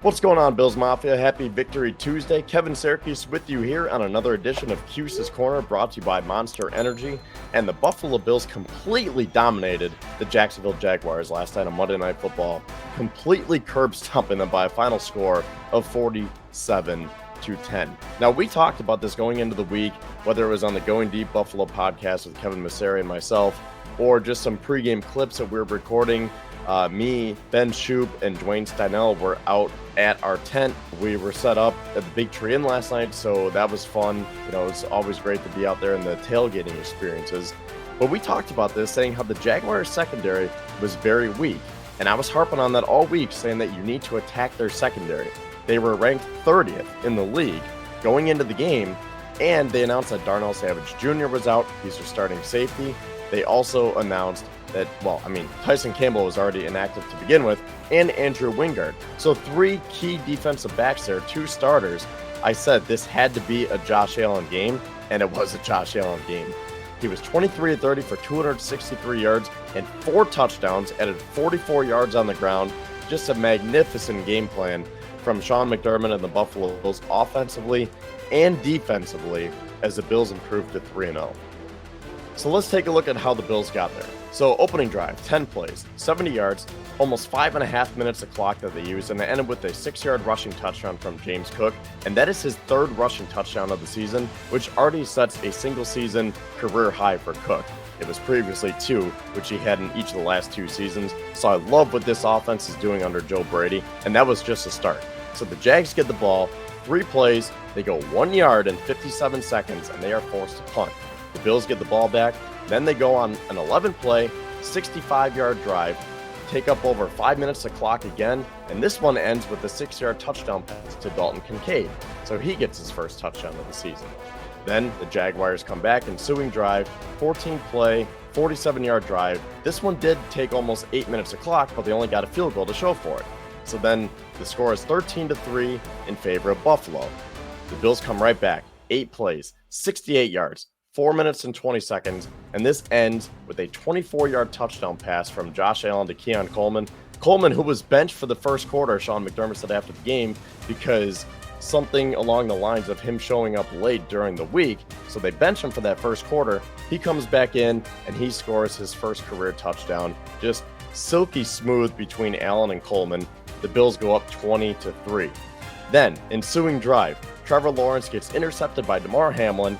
What's going on, Bills Mafia? Happy Victory Tuesday. Kevin Siracuse with you here on another edition of Cuse's Corner, brought to you by Monster Energy. And the Buffalo Bills completely dominated the Jacksonville Jaguars last night on Monday Night Football, completely curb stomping them by a final score of 47-10. Now, we talked about this going into the week, whether it was on the Going Deep Buffalo podcast with Kevin Masseri and myself, or just some pregame clips that we were recording. Me, Ben Shoup, and Dwayne Steinell were out at our tent. We were set up at the Big Tree Inn last night, so that was fun. You know, it's always great to be out there in the tailgating experiences. But we talked about this, saying how the Jaguars secondary was very weak. And I was harping on that all week, saying that you need to attack their secondary. They were ranked 30th in the league going into the game, and they announced that Darnell Savage Jr. was out. He's their starting safety. They also announced that, Tyson Campbell was already inactive to begin with, and Andrew Wingard. So three key defensive backs there, two starters. I said this had to be a Josh Allen game, and it was a Josh Allen game. He was 23-30 for 263 yards and 4 touchdowns, added 44 yards on the ground. Just a magnificent game plan from Sean McDermott and the Buffalo Bills offensively and defensively as the Bills improved to 3-0. So let's take a look at how the Bills got there. So opening drive, 10 plays, 70 yards, almost 5.5 minutes of clock that they used, and they ended with a 6-yard rushing touchdown from James Cook, and that is his third rushing touchdown of the season, which already sets a single-season career high for Cook. It was previously 2, which he had in each of the last 2 seasons. So I love what this offense is doing under Joe Brady, and that was just a start. So the Jags get the ball, 3 plays, they go 1 yard in 57 seconds, and they are forced to punt. The Bills get the ball back, then they go on an 11-play, 65-yard drive, take up over 5 minutes of clock again, and this one ends with a 6-yard touchdown pass to Dalton Kincaid, so he gets his first touchdown of the season. Then the Jaguars come back, ensuing drive, 14-play, 47-yard drive. This one did take almost 8 minutes of clock, but they only got a field goal to show for it. So then the score is 13-3 in favor of Buffalo. The Bills come right back, 8 plays, 68 yards, 4 minutes and 20 seconds, and this ends with a 24-yard touchdown pass from Josh Allen to Keon Coleman. Coleman, who was benched for the first quarter, Sean McDermott said after the game, because something along the lines of him showing up late during the week, so they benched him for that first quarter. He comes back in, and he scores his first career touchdown. Just silky smooth between Allen and Coleman. The Bills go up 20-3. Then, ensuing drive, Trevor Lawrence gets intercepted by DeMar Hamlin.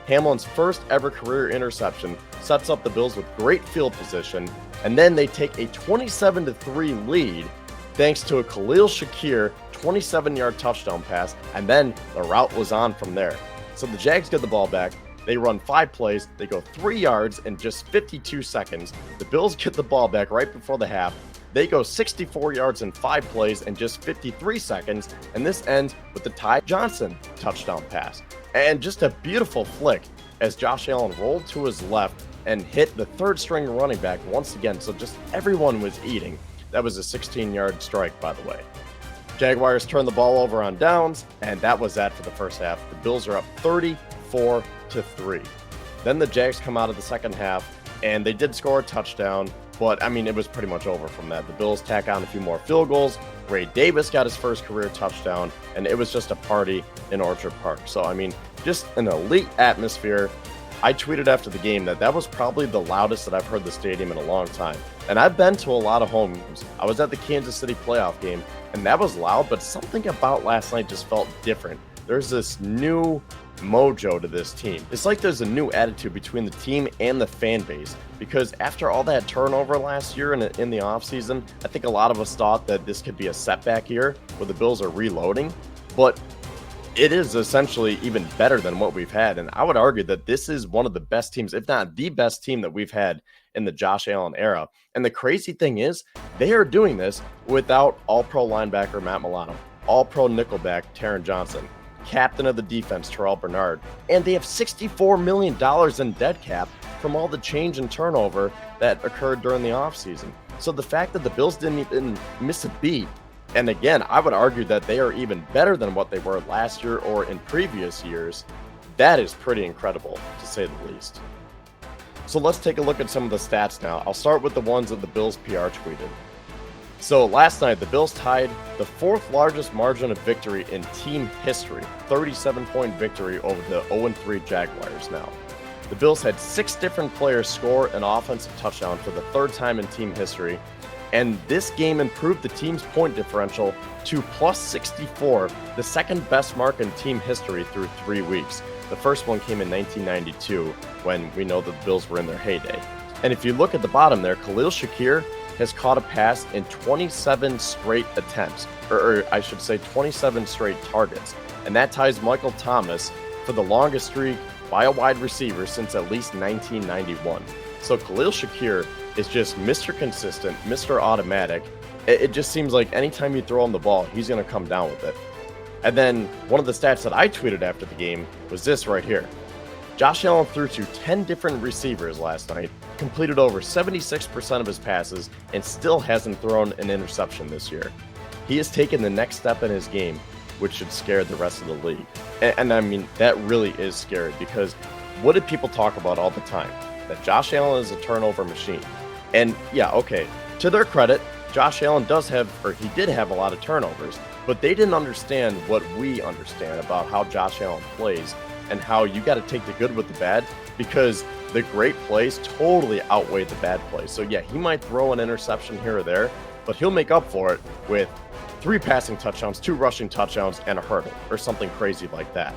Hamlin's first ever career interception sets up the Bills with great field position, and then they take a 27-3 lead thanks to a Khalil Shakir 27-yard touchdown pass, and then the route was on from there. So the Jags get the ball back, they run 5 plays, they go 3 yards in just 52 seconds. The Bills get the ball back right before the half. They go 64 yards in 5 plays in just 53 seconds, and this ends with the Ty Johnson touchdown pass. And just a beautiful flick as Josh Allen rolled to his left and hit the third-string running back once again. So just everyone was eating. That was a 16-yard strike, by the way. Jaguars turn the ball over on downs, and that was that for the first half. The Bills are up 34-3. Then the Jags come out of the second half, and they did score a touchdown, but, it was pretty much over from that. The Bills tack on a few more field goals. Ray Davis got his first career touchdown, and it was just a party in Orchard Park. So, just an elite atmosphere. I tweeted after the game that was probably the loudest that I've heard the stadium in a long time. And I've been to a lot of home games. I was at the Kansas City playoff game, and that was loud, but something about last night just felt different. There's this new mojo to this team. It's like there's a new attitude between the team and the fan base, because after all that turnover last year in the offseason, I think a lot of us thought that this could be a setback year where the Bills are reloading, but it is essentially even better than what we've had. And I would argue that this is one of the best teams, if not the best team that we've had in the Josh Allen era. And the crazy thing is, they are doing this without all-pro linebacker Matt Milano, all-pro nickelback Taron Johnson, captain of the defense Terrell Bernard, and they have $64 million in dead cap from all the change and turnover that occurred during the offseason. So the fact that the Bills didn't even miss a beat, and again, I would argue that they are even better than what they were last year or in previous years, that is pretty incredible, to say the least. So let's take a look at some of the stats now. I'll start with the ones that the Bills PR tweeted. So last night, the Bills tied the fourth largest margin of victory in team history, 37-point victory over the 0-3 Jaguars now. The Bills had 6 different players score an offensive touchdown for the third time in team history, and this game improved the team's point differential to plus 64, the second best mark in team history through 3 weeks. The first one came in 1992, when we know that the Bills were in their heyday. And if you look at the bottom there, Khalil Shakir has caught a pass in 27 straight attempts, or I should say 27 straight targets. And that ties Michael Thomas for the longest streak by a wide receiver since at least 1991. So Khalil Shakir is just Mr. Consistent, Mr. Automatic. It just seems like anytime you throw him the ball, he's going to come down with it. And then one of the stats that I tweeted after the game was this right here. Josh Allen threw to 10 different receivers last night, completed over 76% of his passes, and still hasn't thrown an interception this year. He has taken the next step in his game, which should scare the rest of the league. And I mean, that really is scary, because what did people talk about all the time? That Josh Allen is a turnover machine. And yeah, okay, to their credit, Josh Allen did have a lot of turnovers, but they didn't understand what we understand about how Josh Allen plays and how you got to take the good with the bad, because the great plays totally outweigh the bad plays. So yeah, he might throw an interception here or there, but he'll make up for it with 3 passing touchdowns, 2 rushing touchdowns, and a hurdle or something crazy like that.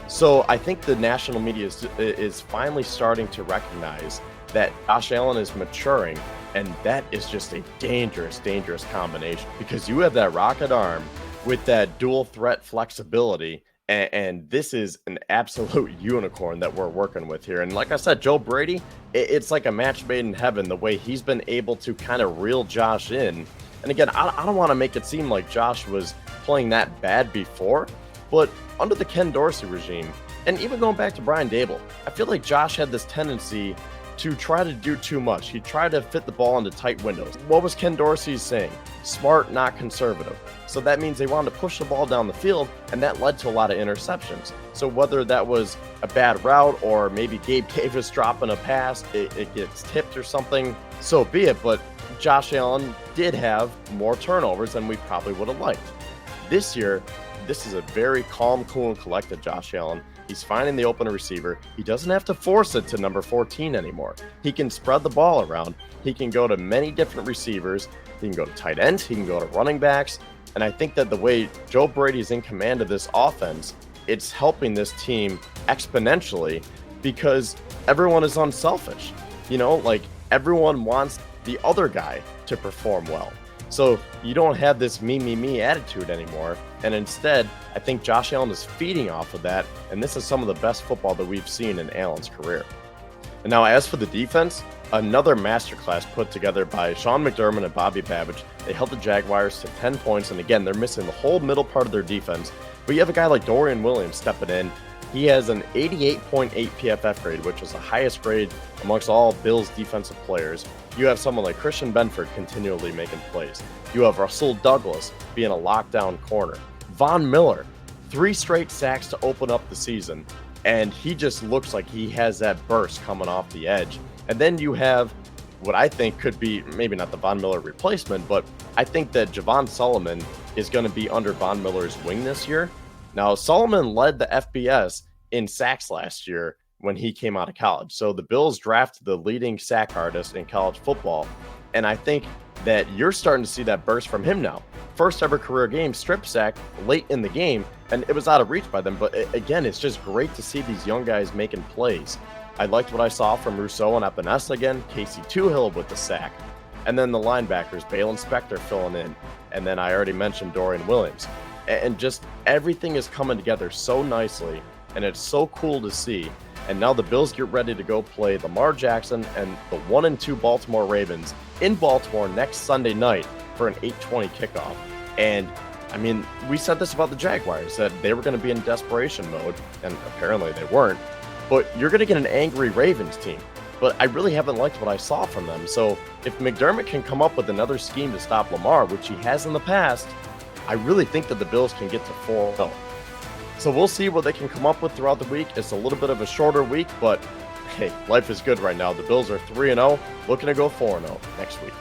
So I think the national media is finally starting to recognize that Josh Allen is maturing, and that is just a dangerous, dangerous combination, because you have that rocket arm with that dual threat flexibility, and this is an absolute unicorn that we're working with here. And like I said, Joe Brady, it's like a match made in heaven, the way he's been able to kind of reel Josh in. And again, I don't want to make it seem like Josh was playing that bad before, but under the Ken Dorsey regime, and even going back to Brian Daboll, I feel like Josh had this tendency to try to do too much. He tried to fit the ball into tight windows. What was Ken Dorsey saying? Smart, not conservative. So that means they wanted to push the ball down the field, and that led to a lot of interceptions. So whether that was a bad route, or maybe Gabe Davis dropping a pass, it gets tipped or something, so be it. But Josh Allen did have more turnovers than we probably would have liked. This year, this is a very calm, cool, and collected Josh Allen. He's finding the open receiver. He doesn't have to force it to number 14 anymore. He can spread the ball around. He can go to many different receivers. He can go to tight ends. He can go to running backs. And I think that the way Joe Brady is in command of this offense, it's helping this team exponentially, because everyone is unselfish. You know, like, everyone wants the other guy to perform well. So you don't have this me attitude anymore. And instead, I think Josh Allen is feeding off of that. And this is some of the best football that we've seen in Allen's career. And now, as for the defense, another masterclass put together by Sean McDermott and Bobby Babbage. They held the Jaguars to 10 points. And again, they're missing the whole middle part of their defense. But you have a guy like Dorian Williams stepping in. He has an 88.8 PFF grade, which is the highest grade amongst all Bills defensive players. You have someone like Christian Benford continually making plays. You have Rasul Douglas being a lockdown corner. Von Miller, 3 straight sacks to open up the season, and he just looks like he has that burst coming off the edge. And then you have what I think could be, maybe not the Von Miller replacement, but I think that Javon Solomon is going to be under Von Miller's wing this year. Now, Solomon led the FBS in sacks last year when he came out of college. So the Bills drafted the leading sack artist in college football, and I think that you're starting to see that burst from him now. First ever career game, strip sack late in the game, and it was out of reach by them. But again, it's just great to see these young guys making plays. I liked what I saw from Rousseau and Epinesa again, Casey Toohill with the sack, and then the linebackers, Balen Spector filling in, and then I already mentioned Dorian Williams. And just everything is coming together so nicely, and it's so cool to see. And now the Bills get ready to go play Lamar Jackson and the 1-2 Baltimore Ravens in Baltimore next Sunday night for an 8:20 kickoff. And I mean, we said this about the Jaguars, that they were going to be in desperation mode, and apparently they weren't. But you're going to get an angry Ravens team. But I really haven't liked what I saw from them. So if McDermott can come up with another scheme to stop Lamar, which he has in the past, I really think that the Bills can get to 4-0. So we'll see what they can come up with throughout the week. It's a little bit of a shorter week, but hey, life is good right now. The Bills are 3-0, looking to go 4-0 next week.